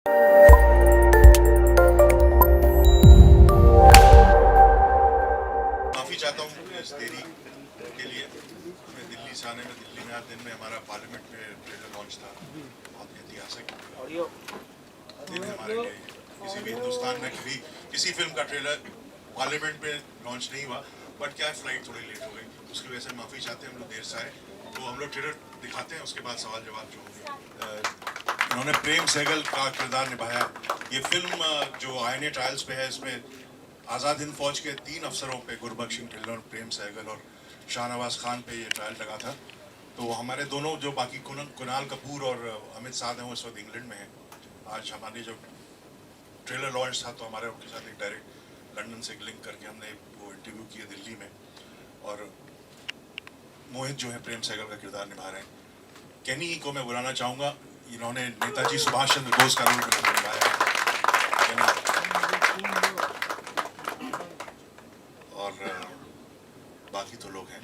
माफ़ी चाहता हूँ इस देरी के लिए। हमें दिल्ली से आने में, दिल्ली में आज दिन में हमारा पार्लियामेंट में ट्रेलर लॉन्च था। बहुत ऐतिहासिक दिन है हमारे लिए। किसी भी हिंदुस्तान में कभी किसी फिल्म का ट्रेलर पार्लियामेंट में लॉन्च नहीं हुआ। बट क्या फ्लाइट थोड़ी लेट हो गई, उसकी वजह से माफ़ी चाहते हैं। हम लोग देर से आए, तो हम लोग ट्रेलर दिखाते हैं, उसके बाद सवाल जवाब जो होंगे। उन्होंने प्रेम सहगल का किरदार निभाया। ये फिल्म जो INA ट्रायल्स पे है, इसमें आज़ाद हिंद फौज के 3 अफसरों पे, गुरबख्श सिंह ढिल्लों, प्रेम सहगल और शाहनवाज खान पे ये ट्रायल लगा था। तो हमारे दोनों जो बाकी कुणाल कपूर और अमित साध हैं, वो इस वक्त इंग्लैंड में हैं। आज हमारे जो ट्रेलर लॉन्च था, तो हमारे उनके साथ एक डायरेक्ट लंदन से लिंक करके हमने वो इंटरव्यू किया दिल्ली में। और मोहित जो है प्रेम सहगल का किरदार निभा रहे हैं। केनी को मैं बुलाना चाहूँगा, इन्होंने नेताजी सुभाष चंद्र बोस का रोल निभाया है। और बाकी तो लोग हैं,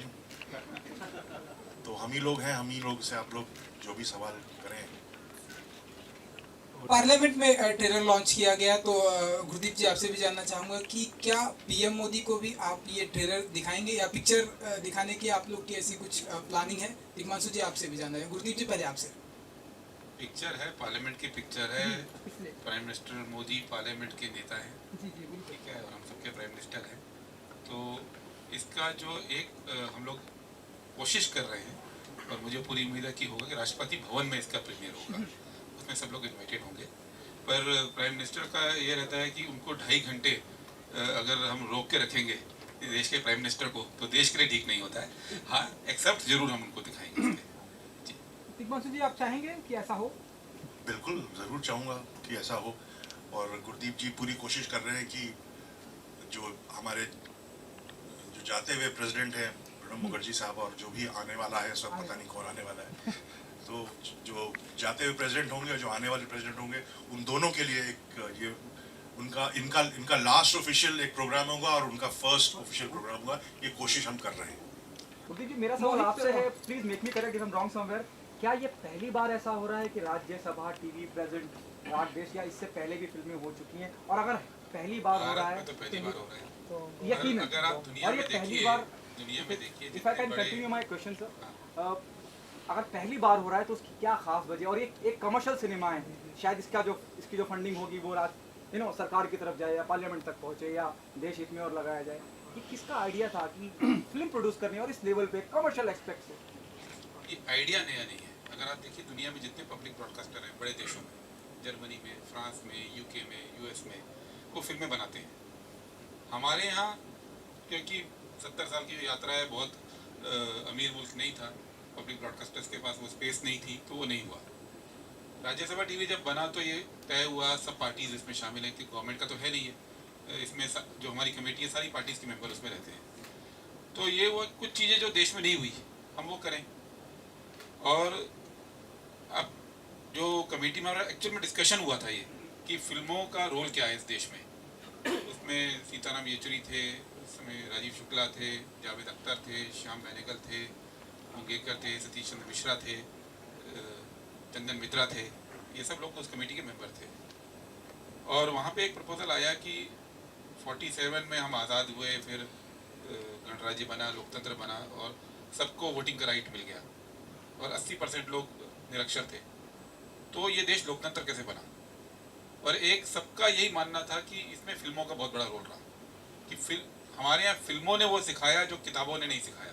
तो हम ही लोग हैं। हम ही लोग से आप लोग जो भी सवाल करें। पार्लियामेंट में ट्रेलर लॉन्च किया गया, तो गुरदीप जी आपसे भी जानना चाहूँगा कि क्या PM मोदी को भी आप ये ट्रेलर दिखाएंगे या पिक्चर दिखाने की आप लोग की ऐसी कुछ प्लानिंग है? दिग्मांशु जी आपसे भी जानना है। गुरदीप जी पहले आपसे। पिक्चर है, पार्लियामेंट की पिक्चर है। प्राइम मिनिस्टर मोदी पार्लियामेंट के नेता हैं, ठीक है, और हम सबके प्राइम मिनिस्टर हैं। तो इसका जो एक हम लोग कोशिश कर रहे हैं, और मुझे पूरी उम्मीद है कि होगा कि राष्ट्रपति भवन में इसका प्रीमियर होगा। उसमें सब लोग इन्वाइटेड होंगे। पर प्राइम मिनिस्टर का ये रहता है कि उनको 2.5 घंटे अगर हम रोक के रखेंगे देश के प्राइम मिनिस्टर को, तो देश के लिए ठीक नहीं होता है। हाँ, एक्सेप्ट जरूर हम उनको दिखाएंगे। दिग्मांशु जी, आप चाहेंगे कि ऐसा हो? बिल्कुल, ज़रूर चाहूँगा कि ऐसा हो। और गुरदीप जी पूरी कोशिश कर रहे हैं कि जो हमारे जो जाते हुए प्रेसिडेंट हैं प्रणब मुखर्जी साहब, और जो भी आने वाला है, सब पता नहीं कौन आने वाला है, तो जो जाते हुए प्रेसिडेंट होंगे और जो आने वाले प्रेसिडेंट होंगे, उन दोनों के लिए एक ये इनका लास्ट ऑफिशियल एक प्रोग्राम होगा और उनका फर्स्ट ऑफिशियल प्रोग्राम होगा। ये कोशिश हम कर रहे हैं। गुरदीप जी, मेरा सवाल आपसे है, please make me correct if I am wrong somewhere. क्या ये पहली बार ऐसा हो रहा है कि राज्यसभा टीवी प्रेजेंट राग देश, या इससे पहले भी फिल्में हो चुकी हैं? और अगर पहली बार हो रहा है तो पहली बार हो रहा है, तो यकीन अगर आप दुनिया में देखिए, if I can continue my question sir, अगर पहली बार हो रहा है तो उसकी क्या खास वजह? और ये एक कमर्शियल सिनेमा है, शायद इसकी जो फंडिंग होगी वो सरकार की तरफ जाए या पार्लियामेंट तक पहुंचे या देश हित में और लगाया जाए। ये किसका आइडिया था कि फिल्म प्रोड्यूस करनी और इस लेवल पे कमर्शियल एस्पेक्ट से? ये आइडिया नया नहीं है। अगर आप देखिए दुनिया में जितने पब्लिक ब्रॉडकास्टर हैं बड़े देशों में, जर्मनी में, फ्रांस में, UK में, US में, वो फिल्में बनाते हैं। हमारे यहाँ क्योंकि 70 साल की यात्रा है, बहुत अमीर मुल्क नहीं था, पब्लिक ब्रॉडकास्टर्स के पास वो स्पेस नहीं थी, तो वो नहीं हुआ। राज्यसभा टीवी जब बना तो ये तय हुआ, सब पार्टीज इसमें शामिल हैं, कि गवर्नमेंट का तो है नहीं है इसमें, जो हमारी कमेटी है सारी पार्टीज़ के मेंबर उसमें रहते हैं। तो ये वो कुछ चीज़ें जो देश में नहीं हुई हम वो करें। और अब जो कमेटी में एक्चुअल में डिस्कशन हुआ था ये कि फिल्मों का रोल क्या है इस देश में। उसमें सीताराम येचुरी थे, उसमें राजीव शुक्ला थे, जावेद अख्तर थे, श्याम बेनेगल थे, मंगेकर थे, सतीश चंद्र मिश्रा थे, चंदन मित्रा थे, ये सब लोग उस कमेटी के मेंबर थे। और वहाँ पे एक प्रपोजल आया कि 47 में हम आज़ाद हुए, फिर गणराज्य बना, लोकतंत्र बना और सबको वोटिंग का राइट मिल गया, और 80% लोग निरक्षर थे, तो ये देश लोकतंत्र कैसे बना? और एक सबका यही मानना था कि इसमें फिल्मों का बहुत बड़ा रोल रहा, कि हमारे यहाँ फिल्मों ने वो सिखाया जो किताबों ने नहीं सिखाया।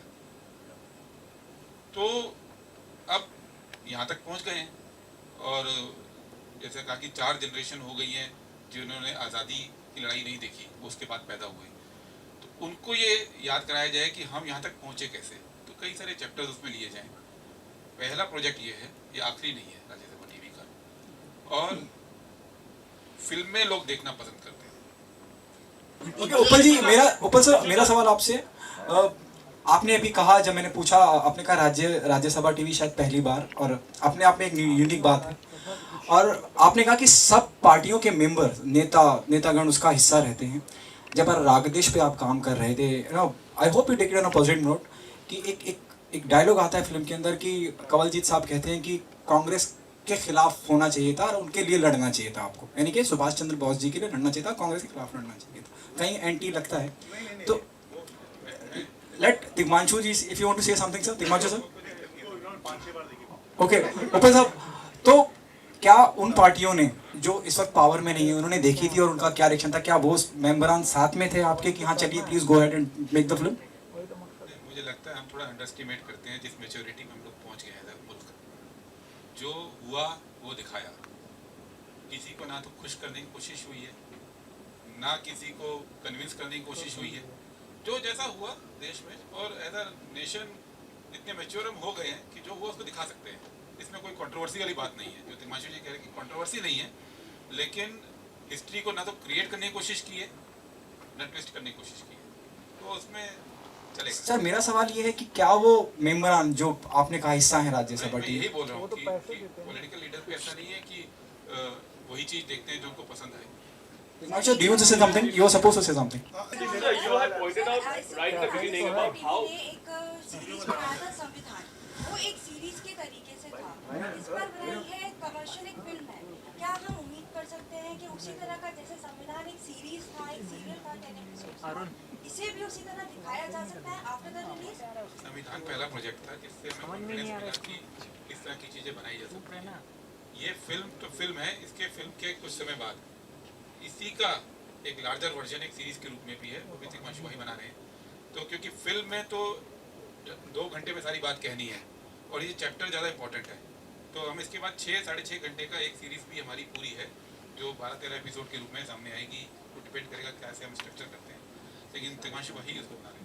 तो अब यहाँ तक पहुँच गए हैं, और जैसे कहा कि 4 जनरेशन हो गई हैं जिन्होंने आज़ादी की लड़ाई नहीं देखी, वो उसके बाद पैदा हुए, तो उनको ये याद कराया जाए कि हम यहाँ तक पहुँचे कैसे। तो कई सारे चैप्टर्स उसमें लिए जाएँ। पहला प्रोजेक्ट ये है, ये आखिरी नहीं है राज्यसभा टीवी का, और फिल्में लोग देखना पसंद करते हैं। उपल जी, मेरा सवाल आपसे, आपने अभी कहा, जब मैंने पूछा, आपने कहा राज्यसभा टीवी शायद पहली बार, और अपने आप में एक यूनिक बात है। और आपने कहा कि सब पार्टियों के मेंबर, नेतागण उसका हिस्सा रहते हैं। जब रागदेश पे आप काम कर रहे थे, I hope you take it on a positive note, कि एक डायलॉग आता है फिल्म के अंदर कि कंवलजीत साहब कहते हैं कि कांग्रेस के खिलाफ होना चाहिए था और उनके लिए लड़ना चाहिए था आपको, यानी कि सुभाष चंद्र बोस जी के लिए लड़ना चाहिए था, कांग्रेस के खिलाफ लड़ना चाहिए था, कहीं एंटी लगता है तो let Tigmanshu ji if you want to say something sir, Tigmanshu sir. Okay Uppal साहब, तो क्या उन पार्टियों ने जो इस वक्त पावर में नहीं है उन्होंने देखी थी और उनका क्या रिएक्शन था, क्या वो मेंबरान साथ में थे आपके कि हाँ चलिए please go ahead and make the film? मुझे लगता है हम थोड़ा अंडरस्टिमेट करते हैं जिस मेच्योरिटी में हम लोग पहुंच गए हैं मुल्क। जो हुआ वो दिखाया, किसी को ना तो खुश करने की कोशिश हुई है, ना किसी को कन्विंस करने की कोशिश हुई है। जो जैसा हुआ देश में, और एज अ नेशन इतने मैच्योर हम हो गए हैं कि जो हुआ उसको दिखा सकते हैं। इसमें कोई कंट्रोवर्सी वाली बात नहीं है। जो तिग्मांशु जी कह रहे हैं कि कंट्रोवर्सी नहीं है, लेकिन हिस्ट्री को ना तो क्रिएट करने की कोशिश की है, ना ट्विस्ट करने की कोशिश की है, तो उसमें चलेगा। सर मेरा सवाल ये है कि क्या वो मेंबरान जो आपने कहा हिस्सा है राज्यसभा मैं टी, यही बोल रहा हूँ कि पॉलिटिकल लीडर पे ऐसा नहीं है कि वही चीज देखते हैं जो उनको पसंद आए। Timanshu, do you want to say something? You are supposed to say something. You have pointed out right at the beginning about how एक सीरीज बनाया था संविधान, वो एक सीरीज के तरीके से था। इस पर बनाई है कमर्शियल एक फिल्म है, क्या हम उम्मीद कर सकते हैं कि उसी तरह का जैसे संविधान एक सीरीज था, एक सीरियल था 10 एपिसोड, इसे भी उसी तरह दिखाया जा सकता है आफ्टर द रिलीज? संविधान पहला प्रोजेक्ट था जिससे हमें कॉन्फिडेंस मिला कि इस तरह की चीजें बनाई जा सकती हैं। ये फिल्म तो फिल्म है, इसके फिल्म के कुछ समय बाद इसी का एक लार्जर वर्जन एक सीरीज के रूप में भी है, वो भी तिग्मांशु भाई बना रहे हैं। तो क्योंकि फिल्म में तो 2 घंटे में सारी बात कहनी है और ये चैप्टर ज़्यादा इंपॉर्टेंट है, तो हम इसके बाद 6-6.5 घंटे का एक सीरीज भी हमारी पूरी है जो 12-13 एपिसोड के रूप में सामने आएगी। वो डिपेंड करेगा कैसे हम स्ट्रक्चर करते हैं, लेकिन तिग्मांशु भाई उसको बना रहे हैं।